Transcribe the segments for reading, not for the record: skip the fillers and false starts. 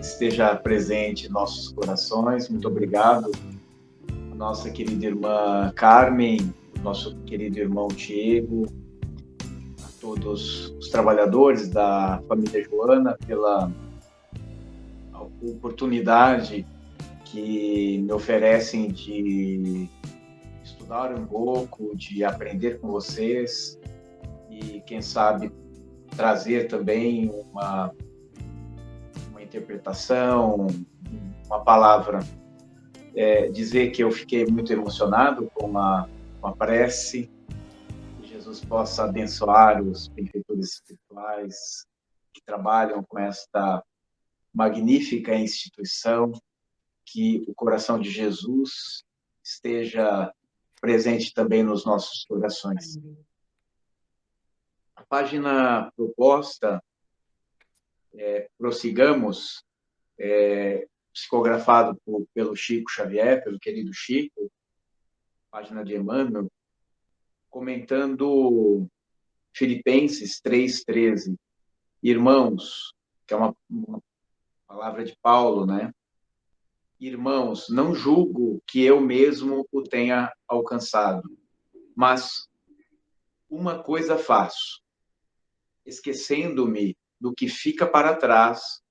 esteja presente em nossos corações. Muito obrigado, a nossa querida irmã Carmen, nosso querido irmão Diego, a todos os trabalhadores da família Joana pela oportunidade que me oferecem de estudar um pouco, de aprender com vocês e, quem sabe, trazer também uma interpretação, uma palavra. Dizer que eu fiquei muito emocionado com a prece, que Jesus possa abençoar os benfeitores espirituais que trabalham com esta magnífica instituição, que o coração de Jesus esteja presente também nos nossos corações. A página proposta, prossigamos, psicografado pelo Chico Xavier, pelo querido Chico, página de Emmanuel, comentando Filipenses 3,13. Irmãos, que é uma palavra de Paulo, né? Irmãos, não julgo que eu mesmo o tenha alcançado, mas uma coisa faço, esquecendo-me do que fica para trás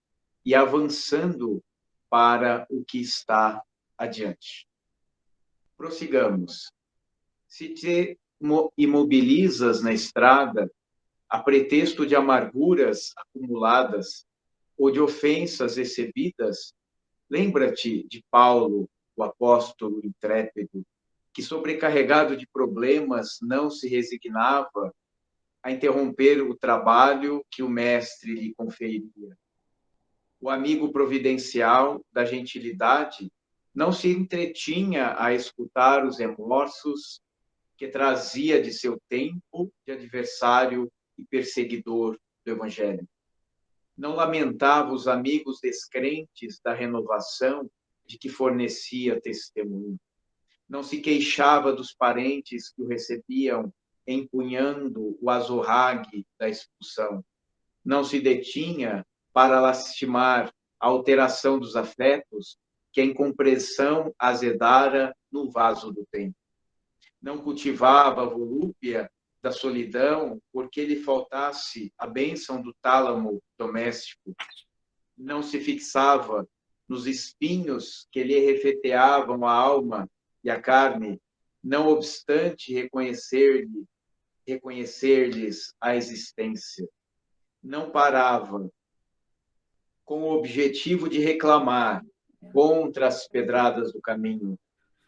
e avançando para o que está adiante. Prossigamos. Se te imobilizas na estrada a pretexto de amarguras acumuladas ou de ofensas recebidas, lembra-te de Paulo, o apóstolo intrépido, que, sobrecarregado de problemas, não se resignava a interromper o trabalho que o mestre lhe conferia. O amigo providencial da gentilidade não se entretinha a escutar os remorsos que trazia de seu tempo de adversário e perseguidor do Evangelho. Não lamentava os amigos descrentes da renovação de que fornecia testemunho. Não se queixava dos parentes que o recebiam empunhando o azorrague da expulsão. Não se detinha para lastimar a alteração dos afetos que a incompreensão azedara no vaso do tempo. Não cultivava a volúpia da solidão porque lhe faltasse a bênção do tálamo doméstico. Não se fixava nos espinhos que lhe refeteavam a alma e a carne, não obstante reconhecer-lhes a existência. Não parava com o objetivo de reclamar contra as pedradas do caminho.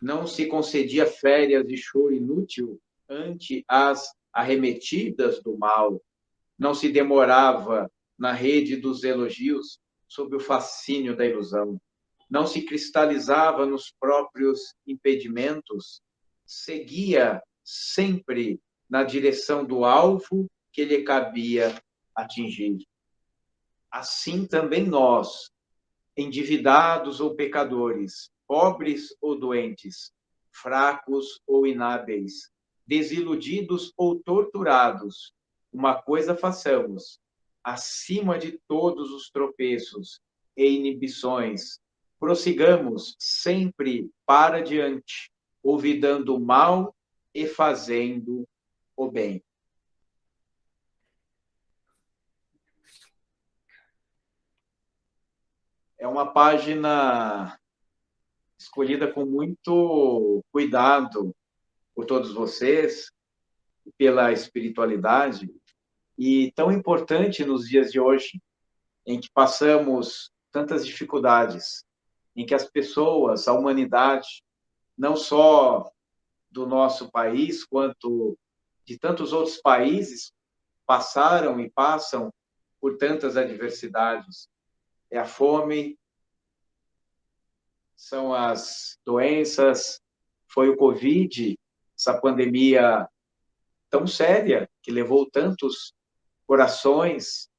Não se concedia férias de choro inútil ante as arremetidas do mal. Não se demorava na rede dos elogios sob o fascínio da ilusão. Não se cristalizava nos próprios impedimentos. Seguia sempre na direção do alvo que lhe cabia atingir. Assim também nós, endividados ou pecadores, pobres ou doentes, fracos ou inábeis, desiludidos ou torturados, uma coisa façamos, acima de todos os tropeços e inibições, prossigamos sempre para diante, olvidando o mal e fazendo o bem. É uma página escolhida com muito cuidado por todos vocês, pela espiritualidade, e tão importante nos dias de hoje, em que passamos tantas dificuldades, em que as pessoas, a humanidade, não só do nosso país, quanto de tantos outros países, passaram e passam por tantas adversidades. É a fome, são as doenças, foi o Covid, essa pandemia tão séria que levou tantos corações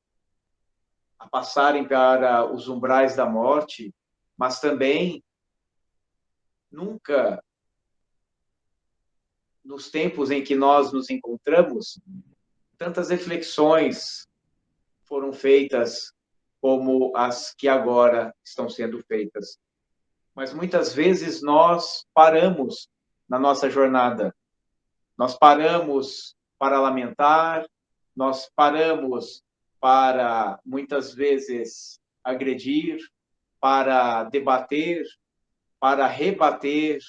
a passarem para os umbrais da morte, mas também nunca, nos tempos em que nós nos encontramos, tantas reflexões foram feitas como as que agora estão sendo feitas. Mas muitas vezes nós paramos na nossa jornada. Nós paramos para lamentar, nós paramos para, muitas vezes, agredir, para debater, para rebater,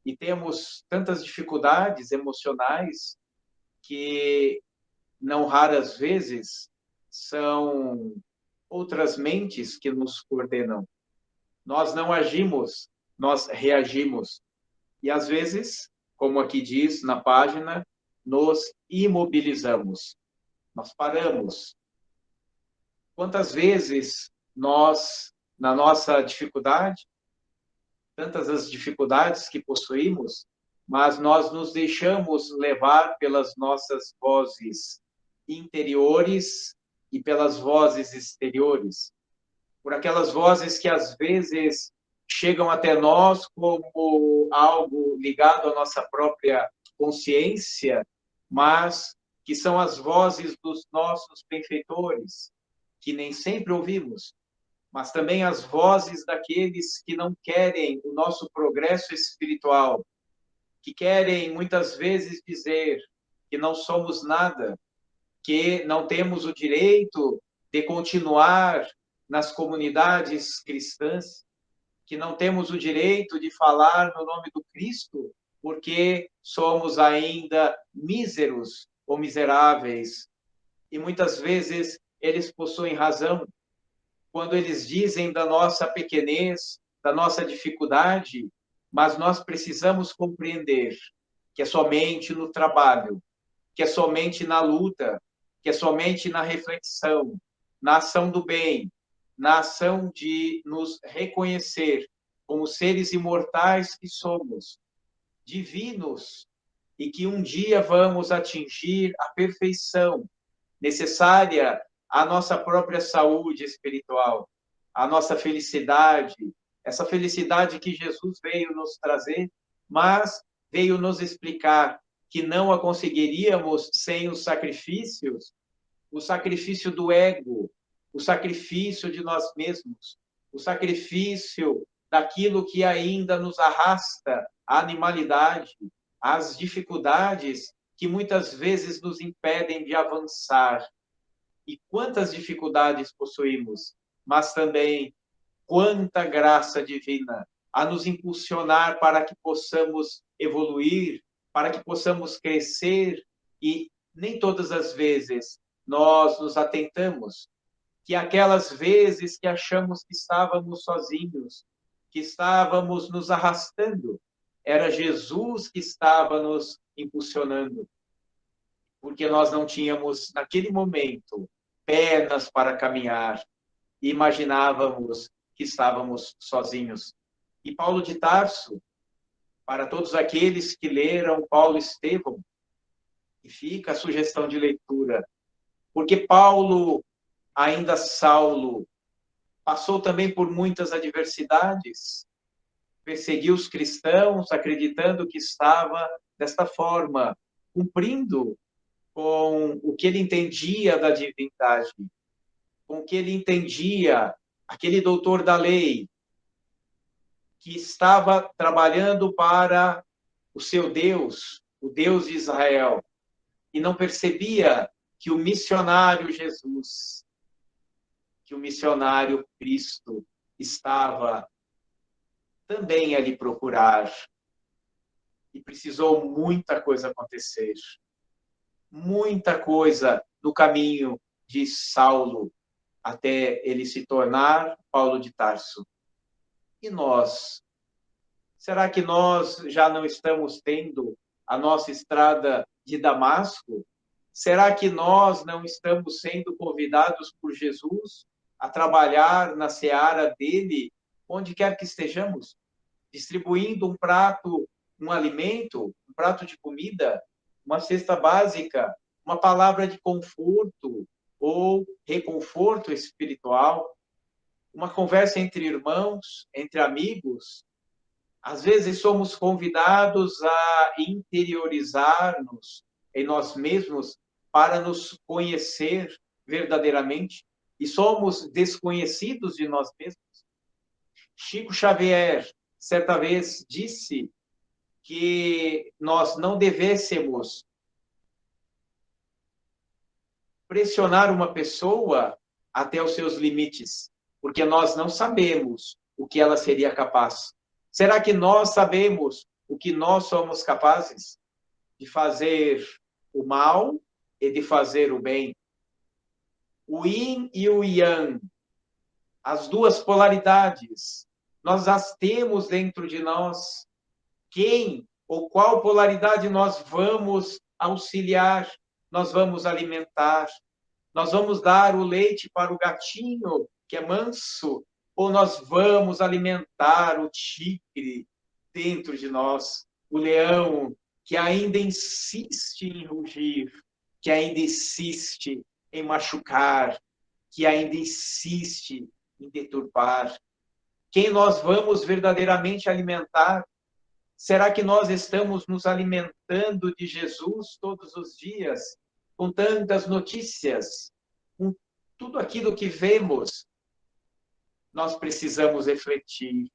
e temos tantas dificuldades emocionais que, não raras vezes, são outras mentes que nos coordenam. Nós não agimos, nós reagimos. E, às vezes, como aqui diz na página, nos imobilizamos. Nós paramos. Quantas vezes nós, na nossa dificuldade, tantas as dificuldades que possuímos, mas nós nos deixamos levar pelas nossas vozes interiores e pelas vozes exteriores, por aquelas vozes que às vezes chegam até nós como algo ligado à nossa própria consciência, mas que são as vozes dos nossos benfeitores, que nem sempre ouvimos, mas também as vozes daqueles que não querem o nosso progresso espiritual, que querem muitas vezes dizer que não somos nada, que não temos o direito de continuar nas comunidades cristãs, que não temos o direito de falar no nome do Cristo, porque somos ainda míseros ou miseráveis. E muitas vezes eles possuem razão quando eles dizem da nossa pequenez, da nossa dificuldade, mas nós precisamos compreender que é somente no trabalho, que é somente na luta, que é somente na reflexão, na ação do bem, na ação de nos reconhecer como seres imortais que somos, divinos, e que um dia vamos atingir a perfeição necessária à nossa própria saúde espiritual, à nossa felicidade, essa felicidade que Jesus veio nos trazer, mas veio nos explicar que não a conseguiríamos sem os sacrifícios, o sacrifício do ego, o sacrifício de nós mesmos, o sacrifício daquilo que ainda nos arrasta à animalidade, às dificuldades que muitas vezes nos impedem de avançar. E quantas dificuldades possuímos, mas também quanta graça divina a nos impulsionar para que possamos evoluir, para que possamos crescer, e nem todas as vezes nós nos atentamos que aquelas vezes que achamos que estávamos sozinhos, que estávamos nos arrastando, era Jesus que estava nos impulsionando, porque nós não tínhamos, naquele momento, pernas para caminhar, e imaginávamos que estávamos sozinhos. E Paulo de Tarso, para todos aqueles que leram Paulo Estevão, e fica a sugestão de leitura, porque Paulo, ainda Saulo, passou também por muitas adversidades, perseguiu os cristãos, acreditando que estava desta forma, cumprindo com o que ele entendia da divindade, com o que ele entendia, aquele doutor da lei, que estava trabalhando para o seu Deus, o Deus de Israel, e não percebia que o missionário Jesus, que o missionário Cristo estava também a lhe procurar. E precisou muita coisa acontecer. Muita coisa no caminho de Saulo, até ele se tornar Paulo de Tarso. E nós? Será que nós já não estamos tendo a nossa estrada de Damasco? Será que nós não estamos sendo convidados por Jesus a trabalhar na seara dele, onde quer que estejamos? Distribuindo um prato, um alimento, um prato de comida, uma cesta básica, uma palavra de conforto ou reconforto espiritual, uma conversa entre irmãos, entre amigos. Às vezes somos convidados a interiorizar-nos em nós mesmos para nos conhecer verdadeiramente e somos desconhecidos de nós mesmos. Chico Xavier, certa vez, disse que nós não devêssemos pressionar uma pessoa até os seus limites, porque nós não sabemos o que ela seria capaz. Será que nós sabemos o que nós somos capazes de fazer o mal e de fazer o bem? O yin e o yang, as duas polaridades, nós as temos dentro de nós. Quem ou qual polaridade nós vamos auxiliar, nós vamos alimentar? Nós vamos dar o leite para o gatinho, que é manso, ou nós vamos alimentar o tigre dentro de nós, o leão, que ainda insiste em rugir, que ainda insiste em machucar, que ainda insiste em deturpar? Quem nós vamos verdadeiramente alimentar? Será que nós estamos nos alimentando de Jesus todos os dias, com tantas notícias, com tudo aquilo que vemos? Nós precisamos refletir.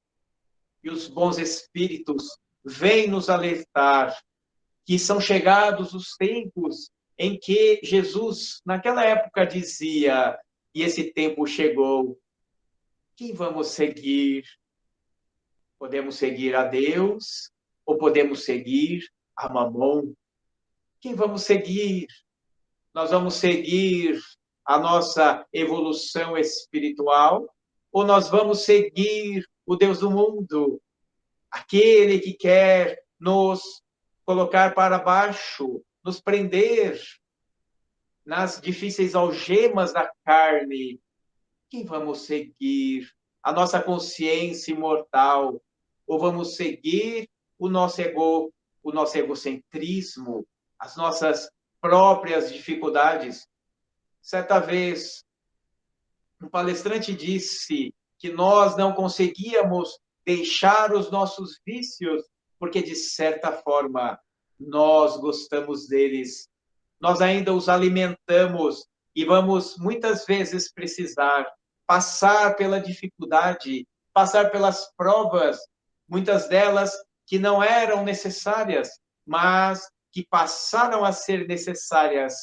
E os bons espíritos vêm nos alertar que são chegados os tempos em que Jesus, naquela época, dizia, e esse tempo chegou, quem vamos seguir? Podemos seguir a Deus ou podemos seguir a Mamon? Quem vamos seguir? Nós vamos seguir a nossa evolução espiritual ou nós vamos seguir o Deus do mundo, aquele que quer nos colocar para baixo, nos prender nas difíceis algemas da carne? Quem vamos seguir? A nossa consciência imortal? Ou vamos seguir o nosso ego, o nosso egocentrismo, as nossas próprias dificuldades? Certa vez, um palestrante disse que nós não conseguíamos deixar os nossos vícios porque, de certa forma, nós gostamos deles. Nós ainda os alimentamos e vamos, muitas vezes, precisar passar pela dificuldade, passar pelas provas, muitas delas que não eram necessárias, mas que passaram a ser necessárias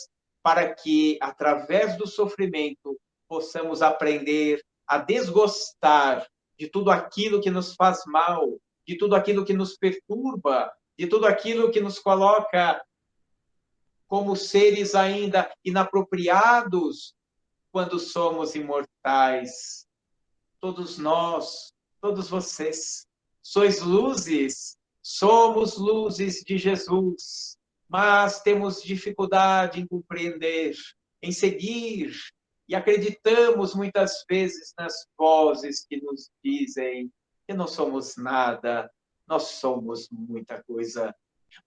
para que, através do sofrimento, possamos aprender a desgostar de tudo aquilo que nos faz mal, de tudo aquilo que nos perturba, de tudo aquilo que nos coloca como seres ainda inapropriados quando somos imortais. Todos nós, todos vocês, sois luzes, somos luzes de Jesus, mas temos dificuldade em compreender, em seguir, e acreditamos muitas vezes nas vozes que nos dizem que não somos nada, nós somos muita coisa,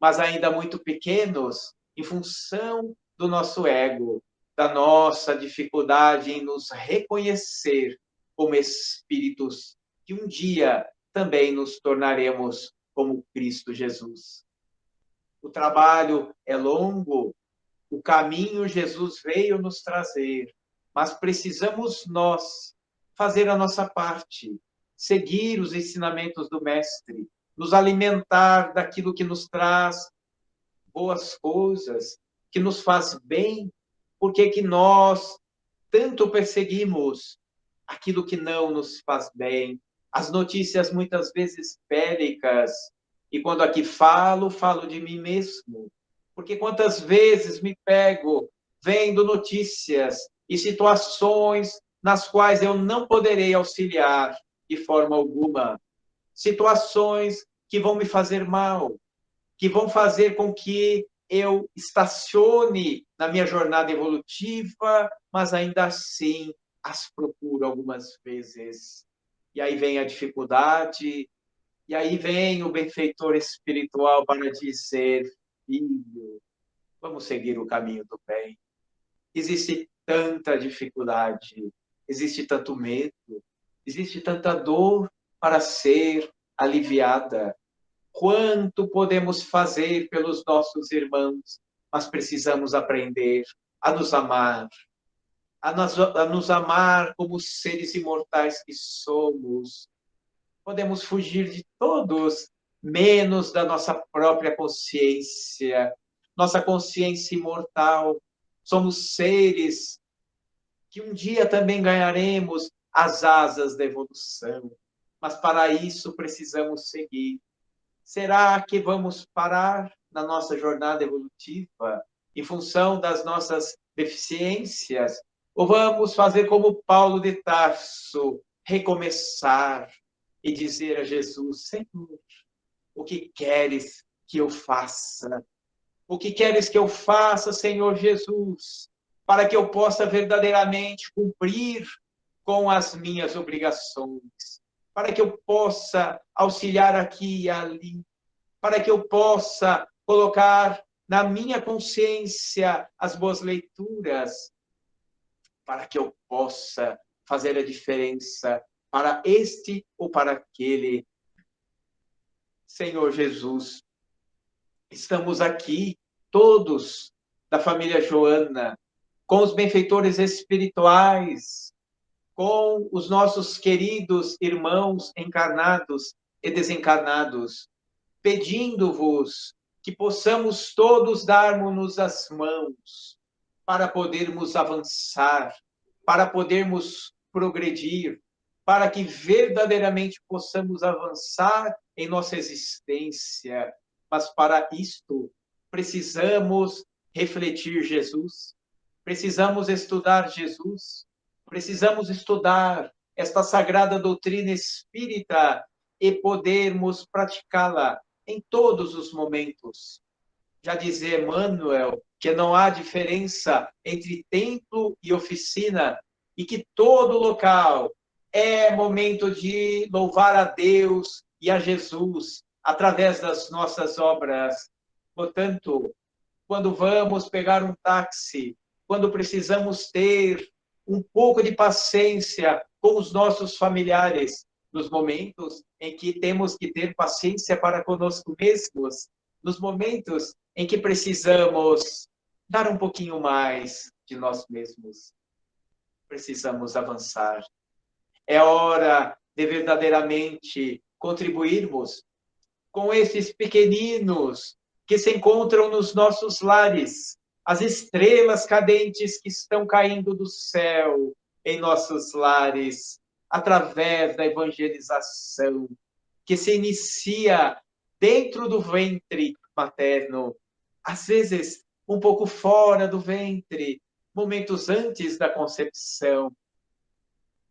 mas ainda muito pequenos em função do nosso ego, da nossa dificuldade em nos reconhecer como espíritos que um dia também nos tornaremos como Cristo Jesus. O trabalho é longo, o caminho Jesus veio nos trazer, mas precisamos nós fazer a nossa parte, seguir os ensinamentos do Mestre, nos alimentar daquilo que nos traz boas coisas, que nos faz bem, porque que nós tanto perseguimos aquilo que não nos faz bem, as notícias muitas vezes bélicas, e quando aqui falo, falo de mim mesmo, porque quantas vezes me pego vendo notícias e situações nas quais eu não poderei auxiliar de forma alguma, situações que vão me fazer mal, que vão fazer com que eu estacione na minha jornada evolutiva, mas ainda assim as procuro algumas vezes. E aí vem a dificuldade, e aí vem o benfeitor espiritual para dizer, filho, vamos seguir o caminho do bem. Existe tanta dificuldade, existe tanto medo, existe tanta dor para ser aliviada. Quanto podemos fazer pelos nossos irmãos, mas precisamos aprender a nos amar, a nos amar como seres imortais que somos. Podemos fugir de todos, menos da nossa própria consciência. Nossa consciência imortal. Somos seres que um dia também ganharemos as asas da evolução. Mas para isso precisamos seguir. Será que vamos parar na nossa jornada evolutiva em função das nossas deficiências? Ou vamos fazer como Paulo de Tarso, recomeçar e dizer a Jesus: Senhor, o que queres que eu faça? O que queres que eu faça, Senhor Jesus, para que eu possa verdadeiramente cumprir com as minhas obrigações, para que eu possa auxiliar aqui e ali, para que eu possa colocar na minha consciência as boas leituras, para que eu possa fazer a diferença para este ou para aquele. Senhor Jesus, estamos aqui, todos da família Joana, com os benfeitores espirituais, com os nossos queridos irmãos encarnados e desencarnados, pedindo-vos que possamos todos darmos-nos as mãos para podermos avançar, para podermos progredir, para que verdadeiramente possamos avançar em nossa existência. Mas para isto, precisamos refletir Jesus, precisamos estudar Jesus, precisamos estudar esta sagrada doutrina espírita e podermos praticá-la em todos os momentos. Já dizia Emmanuel que não há diferença entre templo e oficina e que todo local é momento de louvar a Deus e a Jesus através das nossas obras. Portanto, quando vamos pegar um táxi, quando precisamos ter um pouco de paciência com os nossos familiares, nos momentos em que temos que ter paciência para conosco mesmos, nos momentos em que precisamos dar um pouquinho mais de nós mesmos. Precisamos avançar. É hora de verdadeiramente contribuirmos com esses pequeninos que se encontram nos nossos lares, as estrelas cadentes que estão caindo do céu em nossos lares, através da evangelização, que se inicia dentro do ventre materno, às vezes um pouco fora do ventre, momentos antes da concepção.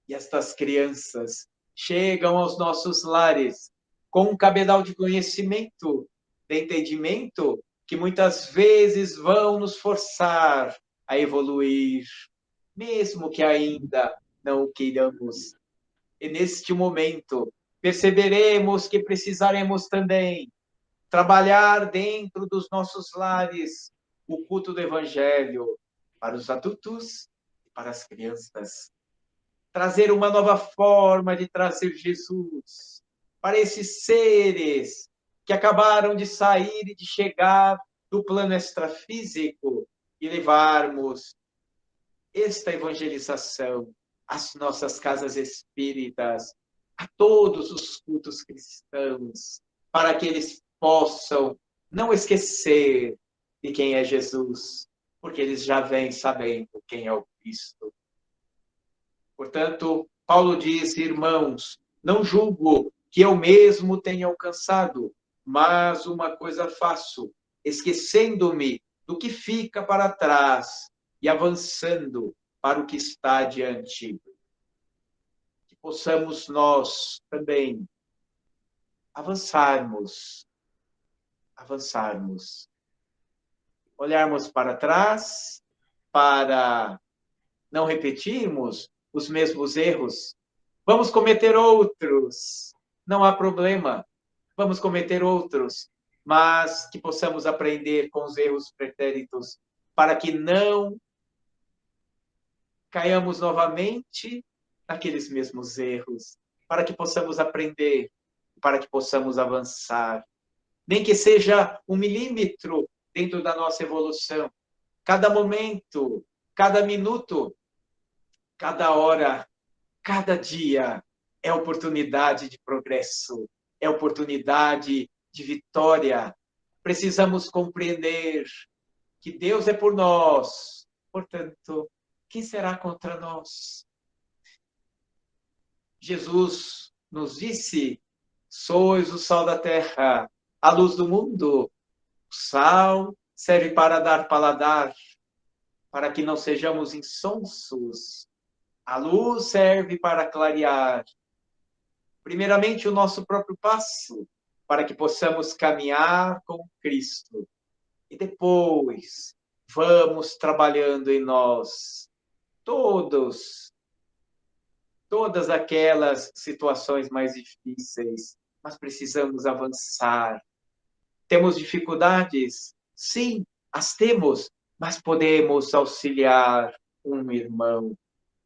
E estas crianças chegam aos nossos lares com um cabedal de conhecimento, de entendimento, que muitas vezes vão nos forçar a evoluir, mesmo que ainda não o queiramos. E neste momento, perceberemos que precisaremos também trabalhar dentro dos nossos lares o culto do Evangelho para os adultos e para as crianças. Trazer uma nova forma de trazer Jesus para esses seres que acabaram de sair e de chegar do plano extrafísico e levarmos esta evangelização às nossas casas espíritas, a todos os cultos cristãos, para que eles possam não esquecer de quem é Jesus, porque eles já vêm sabendo quem é o Cristo. Portanto, Paulo diz: irmãos, não julgo que eu mesmo tenha alcançado, mas uma coisa faço, esquecendo-me do que fica para trás e avançando para o que está adiante. Que possamos nós também avançarmos, olharmos para trás, para não repetirmos os mesmos erros. Vamos cometer outros, não há problema. Vamos cometer outros, mas que possamos aprender com os erros pretéritos, para que não caiamos novamente naqueles mesmos erros, para que possamos aprender, para que possamos avançar. Nem que seja 1 milímetro dentro da nossa evolução. Cada momento, cada minuto, Cada hora, cada dia é oportunidade de progresso, é oportunidade de vitória. Precisamos compreender que Deus é por nós. Portanto, quem será contra nós? Jesus nos disse: sois o sal da terra, a luz do mundo. O sal serve para dar paladar, para que não sejamos insonsos. A luz serve para clarear, primeiramente, o nosso próprio passo, para que possamos caminhar com Cristo. E depois, vamos trabalhando em nós todas aquelas situações mais difíceis, mas precisamos avançar. Temos dificuldades? Sim, as temos, mas podemos auxiliar um irmão.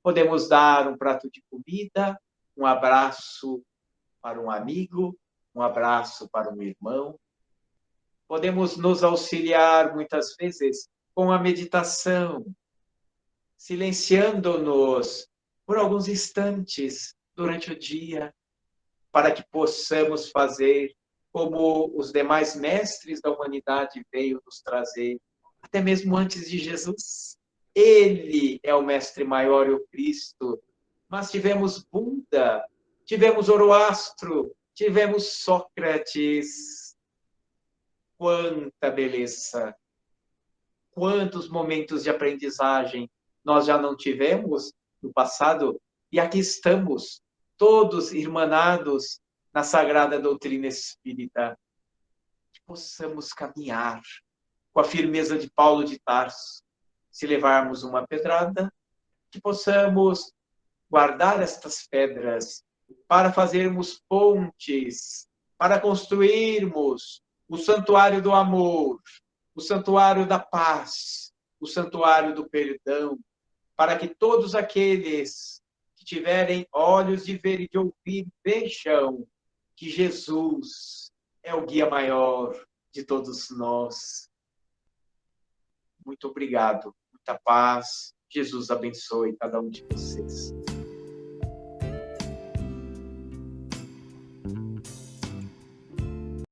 Podemos dar um prato de comida, um abraço para um amigo, um abraço para um irmão. Podemos nos auxiliar muitas vezes com a meditação, silenciando-nos por alguns instantes durante o dia, para que possamos fazer como os demais mestres da humanidade veio nos trazer, até mesmo antes de Jesus. Ele é o mestre maior e o Cristo, mas tivemos Buda, tivemos Zoroastro, tivemos Sócrates. Quanta beleza! Quantos momentos de aprendizagem nós já não tivemos no passado, e aqui estamos, todos irmanados na sagrada doutrina espírita. Que possamos caminhar com a firmeza de Paulo de Tarso. Se levarmos uma pedrada, que possamos guardar estas pedras para fazermos pontes, para construirmos o santuário do amor, o santuário da paz, o santuário do perdão, para que todos aqueles que tiverem olhos de ver e de ouvir vejam que Jesus é o guia maior de todos nós. Muito obrigado, muita paz. Jesus abençoe cada um de vocês.